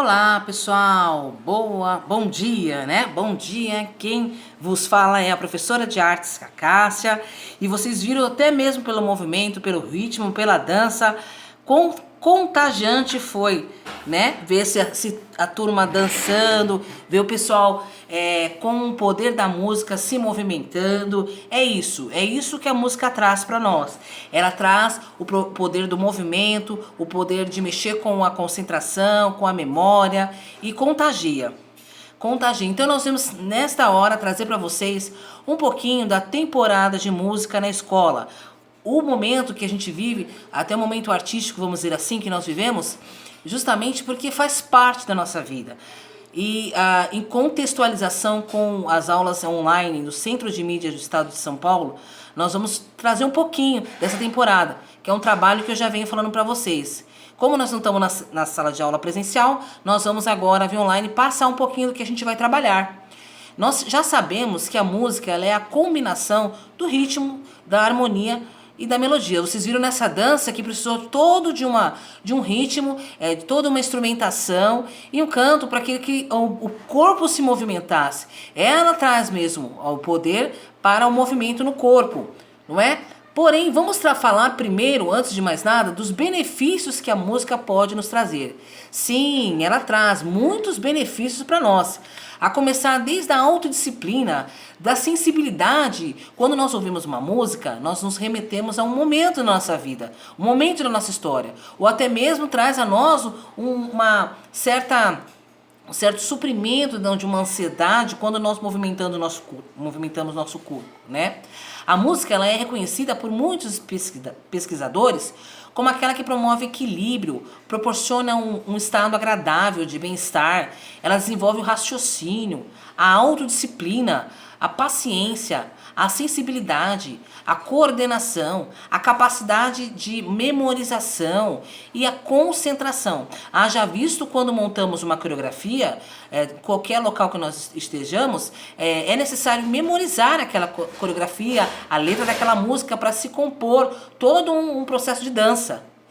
Olá, pessoal. Bom dia, né? Bom dia. Quem vos fala é a professora de artes, Cássia. E vocês viram até mesmo pelo movimento, pelo ritmo, pela dança, contagiante foi, né? Ver a turma dançando, ver o pessoal com o poder da música se movimentando. É isso que a música traz para nós. Ela traz o poder do movimento, o poder de mexer com a concentração, com a memória e contagia. Então nós vamos nesta hora trazer para vocês um pouquinho da temporada de música na escola. O momento que a gente vive, até o momento artístico, vamos dizer assim, que nós vivemos, justamente porque faz parte da nossa vida. E em contextualização com as aulas online do Centro de Mídia do Estado de São Paulo, nós vamos trazer um pouquinho dessa temporada, que é um trabalho que eu já venho falando para vocês. Como nós não estamos na sala de aula presencial, nós vamos agora via online passar um pouquinho do que a gente vai trabalhar. Nós já sabemos que a música ela é a combinação do ritmo, da harmonia e da melodia. Vocês viram nessa dança que precisou todo de um ritmo, de toda uma instrumentação e um canto para que o corpo se movimentasse. Ela traz mesmo o poder para o movimento no corpo, não é? Porém, vamos falar primeiro, antes de mais nada, dos benefícios que a música pode nos trazer. Sim, ela traz muitos benefícios para nós. A começar desde a autodisciplina, da sensibilidade. Quando nós ouvimos uma música, nós nos remetemos a um momento da nossa vida, um momento da nossa história. Ou até mesmo traz a nós um certo suprimento de uma ansiedade quando nós movimentamos nosso corpo, né? A música ela é reconhecida por muitos pesquisadores como aquela que promove equilíbrio, proporciona um estado agradável de bem-estar, ela desenvolve o raciocínio, a autodisciplina, a paciência, a sensibilidade, a coordenação, a capacidade de memorização e a concentração. Haja visto quando montamos uma coreografia, qualquer local que nós estejamos, é necessário memorizar aquela coreografia, a letra daquela música para se compor todo um processo de dança.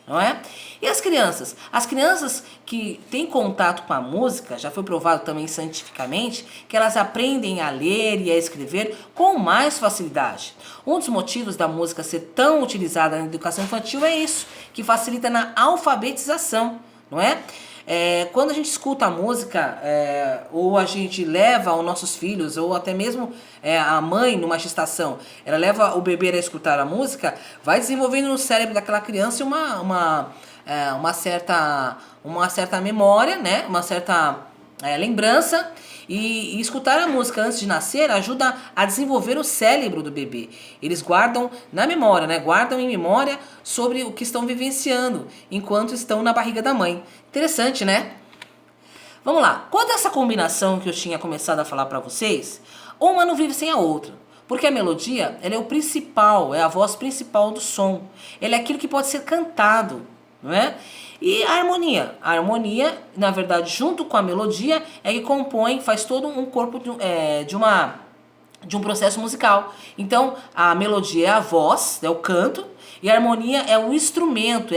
Não é? E as crianças? As crianças que têm contato com a música, já foi provado também cientificamente, que elas aprendem a ler e a escrever com mais facilidade. Um dos motivos da música ser tão utilizada na educação infantil é isso, que facilita na alfabetização, não é? Quando a gente escuta a música, ou a gente leva os nossos filhos, ou até mesmo a mãe numa gestação, ela leva o bebê a escutar a música, vai desenvolvendo no cérebro daquela criança uma certa memória, né? Uma certa lembrança. E escutar a música antes de nascer ajuda a desenvolver o cérebro do bebê. Eles guardam na memória, né? Guardam em memória sobre o que estão vivenciando enquanto estão na barriga da mãe. Interessante, né? Vamos lá. Quanto a essa combinação que eu tinha começado a falar para vocês, uma não vive sem a outra. Porque a melodia, ela é o principal, é a voz principal do som. Ela é aquilo que pode ser cantado, não é? E a harmonia? A harmonia, na verdade, junto com a melodia, é que compõe, faz todo um corpo de um processo musical. Então, a melodia é a voz, é o canto, e a harmonia é o instrumento,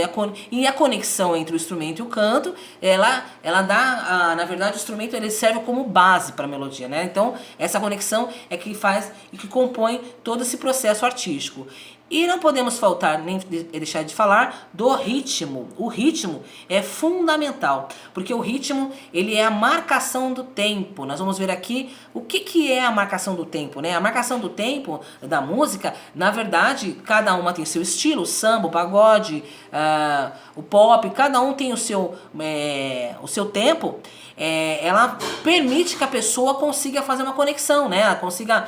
e a conexão entre o instrumento e o canto, ela dá, na verdade, o instrumento ele serve como base para a melodia, né? Então, essa conexão é que faz e que compõe todo esse processo artístico. E não podemos faltar nem deixar de falar do ritmo. O ritmo é fundamental, porque o ritmo ele é a marcação do tempo. Nós vamos ver aqui o que é a marcação do tempo, né? A marcação do tempo da música, na verdade, cada uma tem seu estilo, o samba, o pagode, o pop, cada um tem o seu tempo. Ela permite que a pessoa consiga fazer uma conexão, né? Ela consiga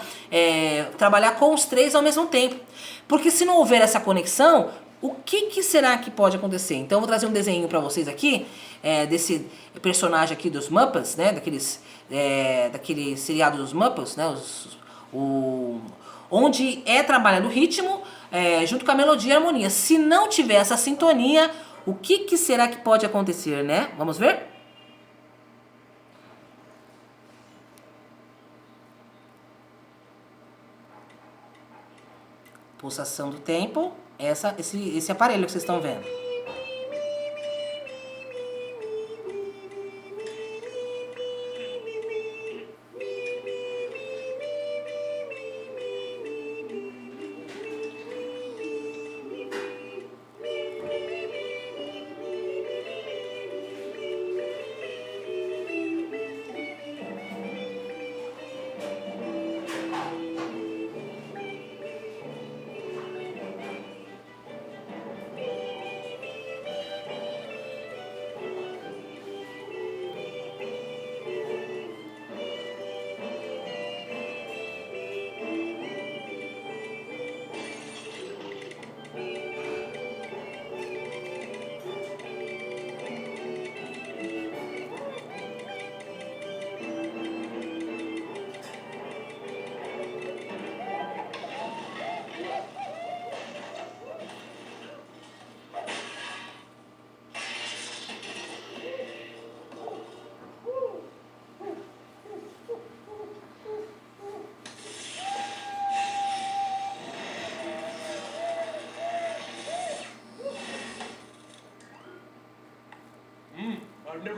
trabalhar com os três ao mesmo tempo. Porque se não houver essa conexão, o que será que pode acontecer? Então eu vou trazer um desenho para vocês aqui, desse personagem aqui dos Muppets, né? Daquele seriado dos Muppets, né? Onde é trabalhado o ritmo junto com a melodia e a harmonia. Se não tiver essa sintonia, o que será que pode acontecer, né? Vamos ver? Pulsação do tempo, esse aparelho que vocês estão vendo.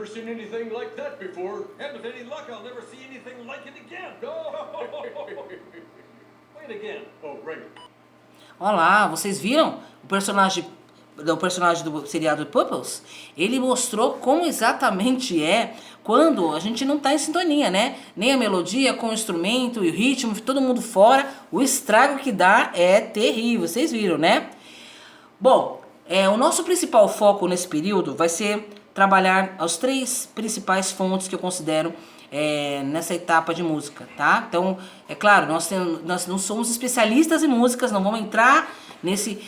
never seen anything like that before. And with any luck, I'll never see anything like it again. Wait again. Oh, right. Olha lá, vocês viram o personagem do seriado Pupils? Ele mostrou como exatamente é quando a gente não está em sintonia, né? Nem a melodia com o instrumento e o ritmo, todo mundo fora, o estrago que dá é terrível, vocês viram, né? Bom, o nosso principal foco nesse período vai ser trabalhar as 3 principais fontes que eu considero nessa etapa de música, tá? Então, é claro, nós não somos especialistas em músicas, não vamos entrar nesse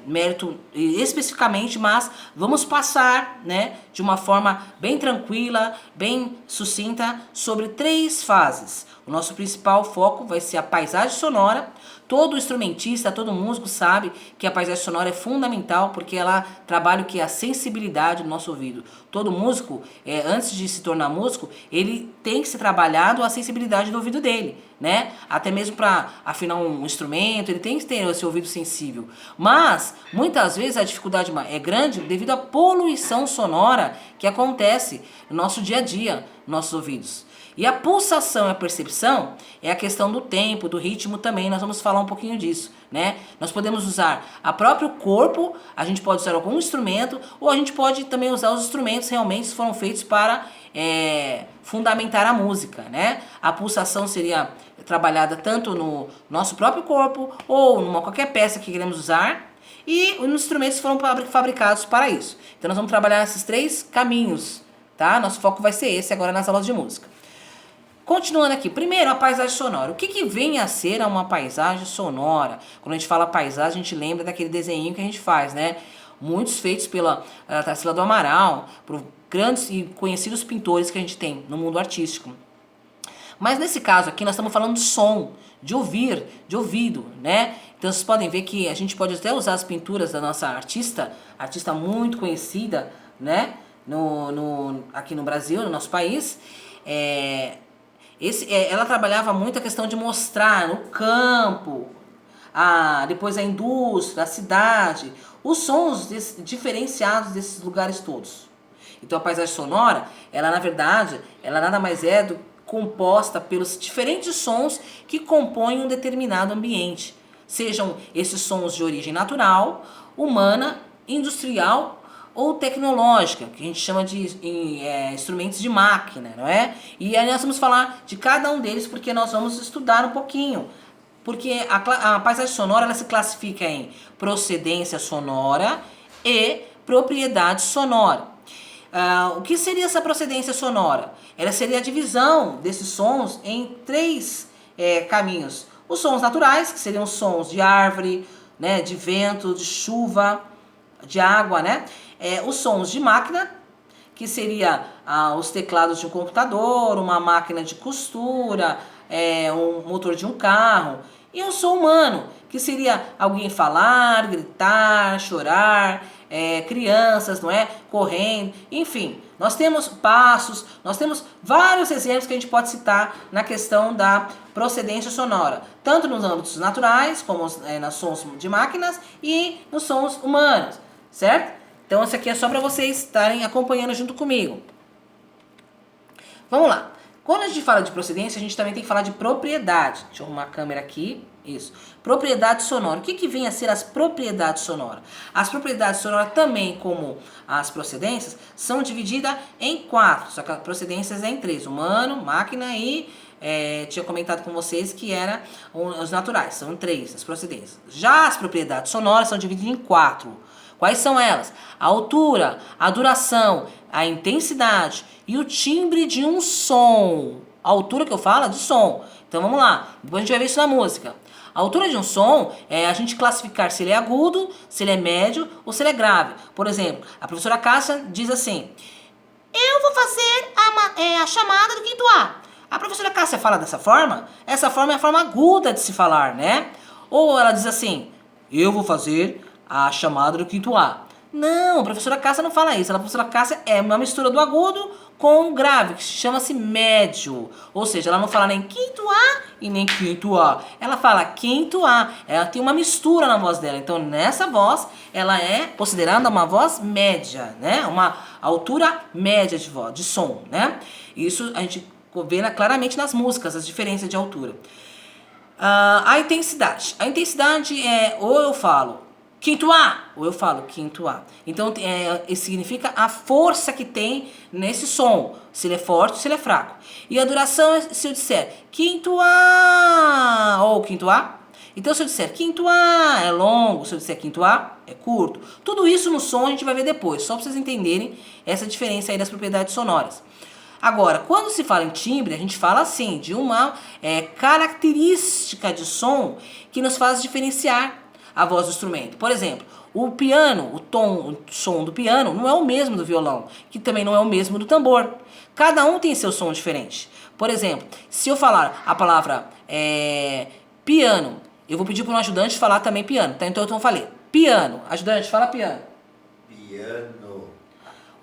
mérito especificamente, mas vamos passar, né, de uma forma bem tranquila, bem sucinta, sobre 3 fases. O nosso principal foco vai ser a paisagem sonora. Todo instrumentista, todo músico sabe que a paisagem sonora é fundamental porque ela trabalha o que é a sensibilidade do nosso ouvido. Todo músico, antes de se tornar músico, ele tem que ser trabalhado a sensibilidade do ouvido dele, né? Até mesmo para afinar um instrumento, ele tem que ter esse ouvido sensível. Mas, muitas vezes a dificuldade é grande devido à poluição sonora que acontece no nosso dia a dia, nos nossos ouvidos. E a pulsação e a percepção é a questão do tempo, do ritmo também, nós vamos falar um pouquinho disso, né? Nós podemos usar o próprio corpo, a gente pode usar algum instrumento, ou a gente pode também usar os instrumentos realmente que foram feitos para fundamentar a música, né? A pulsação seria trabalhada tanto no nosso próprio corpo, ou numa qualquer peça que queremos usar, e os instrumentos foram fabricados para isso. Então nós vamos trabalhar esses 3 caminhos, tá? Nosso foco vai ser esse agora nas aulas de música. Continuando aqui, primeiro a paisagem sonora. O que vem a ser uma paisagem sonora? Quando a gente fala paisagem, a gente lembra daquele desenho que a gente faz, né? Muitos feitos pela Tarsila do Amaral, por grandes e conhecidos pintores que a gente tem no mundo artístico. Mas nesse caso aqui nós estamos falando de som, de ouvir, de ouvido, né? Então vocês podem ver que a gente pode até usar as pinturas da nossa artista muito conhecida, né? Aqui no Brasil, no nosso país. Ela trabalhava muito a questão de mostrar no campo, depois a indústria, a cidade, os sons diferenciados desses lugares todos. Então a paisagem sonora, ela na verdade, ela nada mais é do composta pelos diferentes sons que compõem um determinado ambiente. Sejam esses sons de origem natural, humana, industrial ou tecnológica, que a gente chama de instrumentos de máquina, não é? E aí nós vamos falar de cada um deles porque nós vamos estudar um pouquinho. Porque a paisagem sonora ela se classifica em procedência sonora e propriedade sonora. O que seria essa procedência sonora? Ela seria a divisão desses sons em 3 caminhos. Os sons naturais, que seriam sons de árvore, né, de vento, de chuva, de água, né? Os sons de máquina, que seria os teclados de um computador, uma máquina de costura, um motor de um carro. E o som humano, que seria alguém falar, gritar, chorar, crianças, não é? Correndo, enfim. Nós temos passos, nós temos vários exemplos que a gente pode citar na questão da procedência sonora, tanto nos âmbitos naturais, como nos sons de máquinas e nos sons humanos, certo? Então isso aqui é só para vocês estarem acompanhando junto comigo. Vamos lá. Quando a gente fala de procedência, a gente também tem que falar de propriedade. Deixa eu arrumar a câmera aqui. Isso. Propriedade sonora. O que vem a ser as propriedades sonoras? As propriedades sonoras também, como as procedências, são divididas em 4. Só que as procedências é em 3. Humano, máquina e... tinha comentado com vocês que eram os naturais. São 3 as procedências. Já as propriedades sonoras são divididas em 4. Quais são elas? A altura, a duração, a intensidade e o timbre de um som. A altura que eu falo é de som. Então vamos lá, depois a gente vai ver isso na música. A altura de um som é a gente classificar se ele é agudo, se ele é médio ou se ele é grave. Por exemplo, a professora Cássia diz assim: eu vou fazer a chamada do quinto A. A professora Cássia fala dessa forma? Essa forma é a forma aguda de se falar, né? Ou ela diz assim: eu vou fazer a chamada do quinto A. Não, a professora Cássia não fala isso. A professora Cássia é uma mistura do agudo com o grave, que chama-se médio. Ou seja, ela não fala nem quinto A e nem quinto A. Ela fala quinto A. Ela tem uma mistura na voz dela. Então, nessa voz, ela é considerada uma voz média, né? Uma altura média de voz, de som, né? Isso a gente vê claramente nas músicas, as diferenças de altura. A intensidade. A intensidade é ou eu falo quinto A, ou eu falo quinto A. Então, isso significa a força que tem nesse som. Se ele é forte, se ele é fraco. E a duração é se eu disser quinto A ou quinto A. Então, se eu disser quinto A é longo, se eu disser quinto A é curto. Tudo isso no som a gente vai ver depois, só para vocês entenderem essa diferença aí das propriedades sonoras. Agora, quando se fala em timbre, a gente fala assim, de uma característica de som que nos faz diferenciar a voz do instrumento. Por exemplo, o piano, o som do piano não é o mesmo do violão, que também não é o mesmo do tambor. Cada um tem seu som diferente. Por exemplo, se eu falar a palavra piano, eu vou pedir para um ajudante falar também piano. Tá? Então eu falei piano. Ajudante, fala piano. Piano.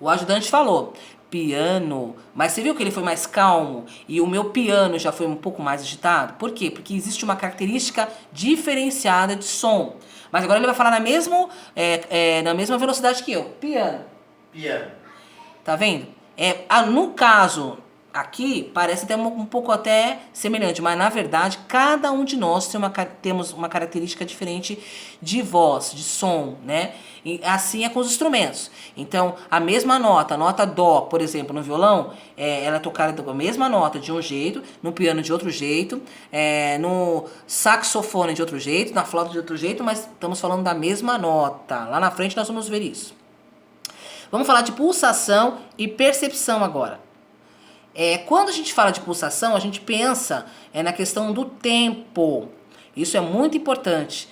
O ajudante falou piano, mas você viu que ele foi mais calmo e o meu piano já foi um pouco mais agitado? Por quê? Porque existe uma característica diferenciada de som. Mas agora ele vai falar na mesma velocidade que eu. Piano. Piano. Tá vendo? No caso aqui, parece até um pouco até semelhante, mas na verdade cada um de nós temos uma característica diferente de voz, de som, né? E assim é com os instrumentos. Então, a mesma nota, a nota dó, por exemplo, no violão, ela é tocada com a mesma nota de um jeito, no piano de outro jeito, no saxofone de outro jeito, na flauta de outro jeito, mas estamos falando da mesma nota. Lá na frente nós vamos ver isso. Vamos falar de pulsação e percepção agora. Quando a gente fala de pulsação, a gente pensa na questão do tempo. Isso é muito importante,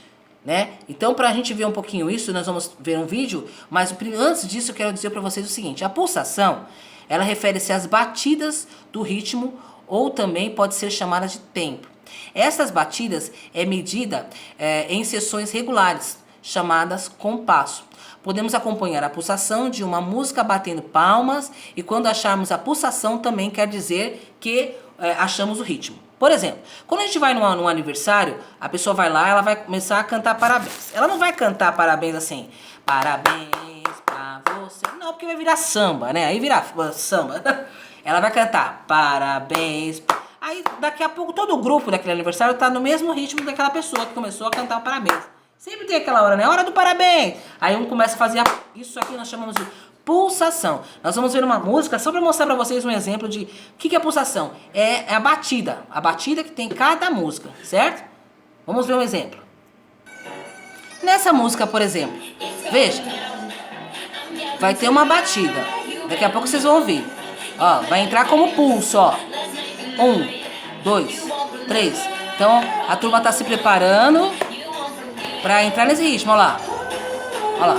né? Então, para a gente ver um pouquinho isso, nós vamos ver um vídeo, mas antes disso eu quero dizer para vocês o seguinte: a pulsação, ela refere-se às batidas do ritmo ou também pode ser chamada de tempo. Essas batidas é medida em seções regulares, chamadas compasso. Podemos acompanhar a pulsação de uma música batendo palmas e quando acharmos a pulsação também quer dizer que achamos o ritmo. Por exemplo, quando a gente vai num aniversário, a pessoa vai lá, ela vai começar a cantar parabéns. Ela não vai cantar parabéns assim, parabéns pra você. Não, porque vai virar samba, né? Aí virar samba. Ela vai cantar parabéns. Aí daqui a pouco todo o grupo daquele aniversário tá no mesmo ritmo daquela pessoa que começou a cantar parabéns. Sempre tem aquela hora, né? Hora do parabéns. Aí um começa a fazer isso aqui nós chamamos de pulsação. Nós vamos ver uma música só para mostrar para vocês um exemplo de o que é pulsação. É a batida que tem cada música, certo? Vamos ver um exemplo. Nessa música, por exemplo, veja, vai ter uma batida. Daqui a pouco vocês vão ouvir. Ó, vai entrar como pulso, ó. 1, 2, 3. Então a turma tá se preparando para entrar nesse ritmo, ó lá. Ó lá.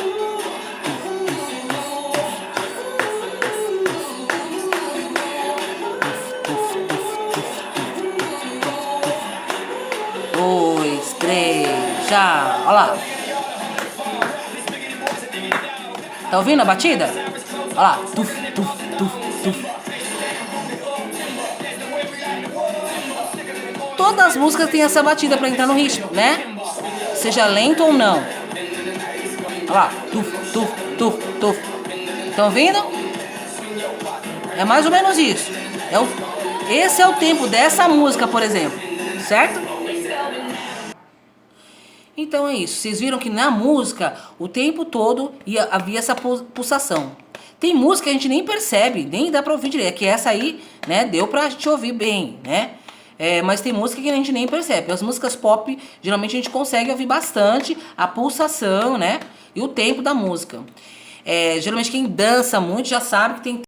2, 3, já. Ó lá. Tá ouvindo a batida? Ó lá. Tuf, tuf, tuf, tuf. Todas as músicas têm essa batida para entrar no ritmo, né? Seja lento ou não. Olha lá. Tuf, tuf, tuf, tuf. Estão ouvindo? É mais ou menos isso. Esse é o tempo dessa música, por exemplo. Certo? Então é isso. Vocês viram que na música, o tempo todo havia essa pulsação. Tem música que a gente nem percebe, nem dá pra ouvir direito. Que essa aí, né, deu pra gente ouvir bem, né? Mas tem música que a gente nem percebe. As músicas pop, geralmente a gente consegue ouvir bastante a pulsação, né? E o tempo da música. Geralmente quem dança muito já sabe que tem